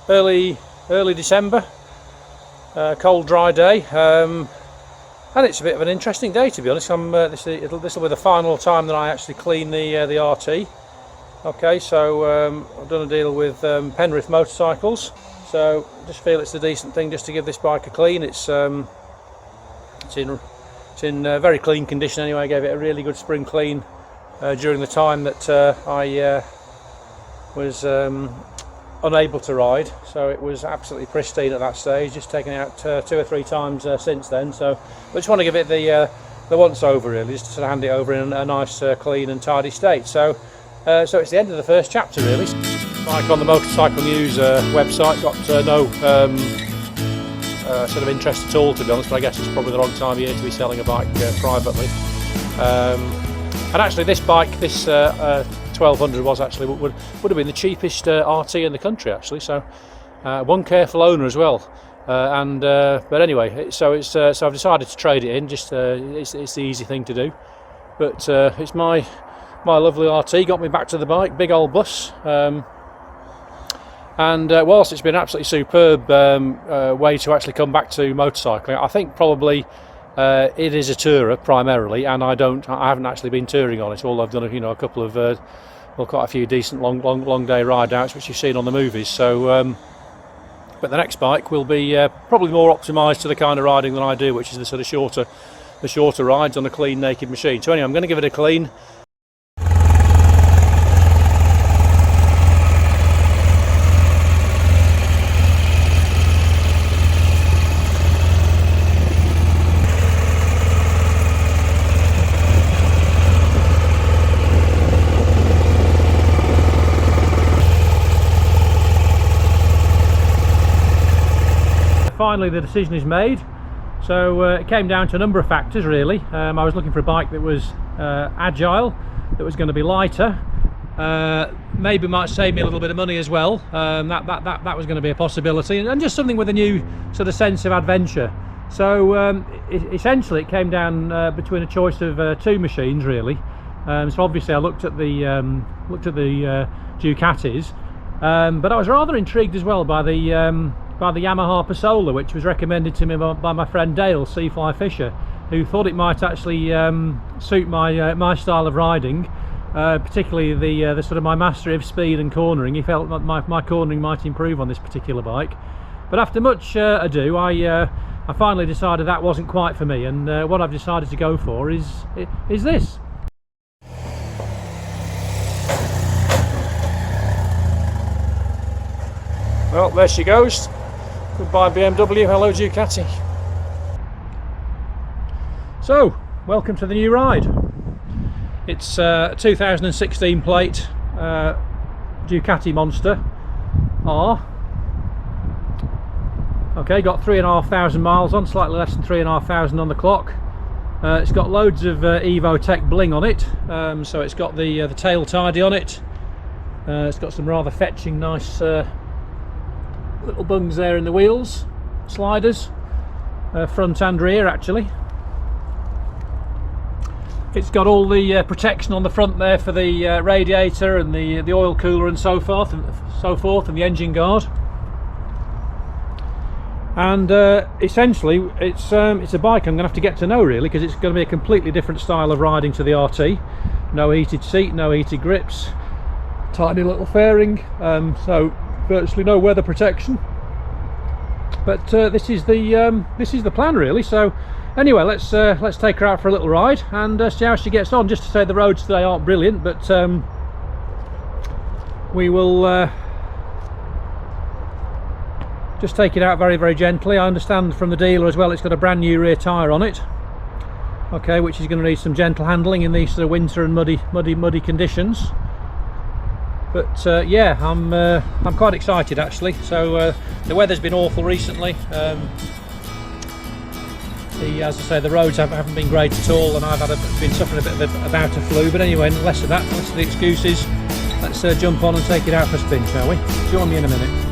early December, cold dry day, and it's a bit of an interesting day, to be honest. This will be the final time that I actually clean the RT. Okay, so I've done a deal with Penrith Motorcycles, so just feel it's a decent thing just to give this bike a clean. It's in very clean condition anyway. I gave it a really good spring clean during the time that I was unable to ride, so it was absolutely pristine at that stage. Just taken it out 2 or 3 times since then, so I just want to give it the once over, really, just to sort of hand it over in a nice clean and tidy state. So it's the end of the first chapter, really. Like on the Motorcycle News website, got no sort of interest at all, to be honest, but I guess it's probably the wrong time of year to be selling a bike privately. And actually this bike, this 1200 was actually would have been the cheapest RT in the country, actually, so one careful owner as well. But anyway, so I've decided to trade it in. Just it's the easy thing to do, but it's my lovely RT. Got me back to the bike, big old bus. And whilst it's been an absolutely superb way to actually come back to motorcycling, I think probably it is a tourer primarily, and I haven't actually been touring on it. All I've done, a couple of quite a few decent long day ride outs, which you've seen on the movies. So but the next bike will be probably more optimised to the kind of riding that I do, which is the sort of shorter rides on a clean naked machine. So anyway, I'm going to give it a clean. Finally the decision is made, so it came down to a number of factors, really. I was looking for a bike that was agile, that was going to be lighter, maybe might save me a little bit of money as well. That was going to be a possibility, and just something with a new sort of sense of adventure. So essentially it came down between a choice of 2 machines, really. So obviously I looked at the Ducatis, but I was rather intrigued as well by the Yamaha Pasola, which was recommended to me by my friend Dale, Seafly Fisher, who thought it might actually suit my style of riding, particularly the sort of my mastery of speed and cornering. He felt that my cornering might improve on this particular bike. But after much ado, I finally decided that wasn't quite for me, and what I've decided to go for is this. Well, there she goes. Goodbye BMW, hello Ducati. So, welcome to the new ride. It's a 2016 plate Ducati Monster R. Okay, got 3,500 miles on, slightly less than 3,500 on the clock. It's got loads of Evotech bling on it, so it's got the tail tidy on it. It's got some rather fetching nice little bungs there in the wheels, sliders, front and rear actually. It's got all the protection on the front there for the radiator and the oil cooler and so forth, and the engine guard. And essentially it's a bike I'm going to have to get to know, really, because it's going to be a completely different style of riding to the RT. No heated seat, no heated grips, tiny little fairing, so virtually no weather protection. But this is the plan, really. So anyway, let's take her out for a little ride and see how she gets on. Just to say, the roads today aren't brilliant, but we will just take it out very, very gently. I understand from the dealer as well it's got a brand new rear tyre on it, okay, which is going to need some gentle handling in these sort of winter and muddy conditions. But yeah, I'm quite excited actually. So the weather's been awful recently. As I say, the roads haven't been great at all, and I've been suffering a bit of a bout of flu. But anyway, less of that, less of the excuses. Let's jump on and take it out for a spin, shall we? Join me in a minute.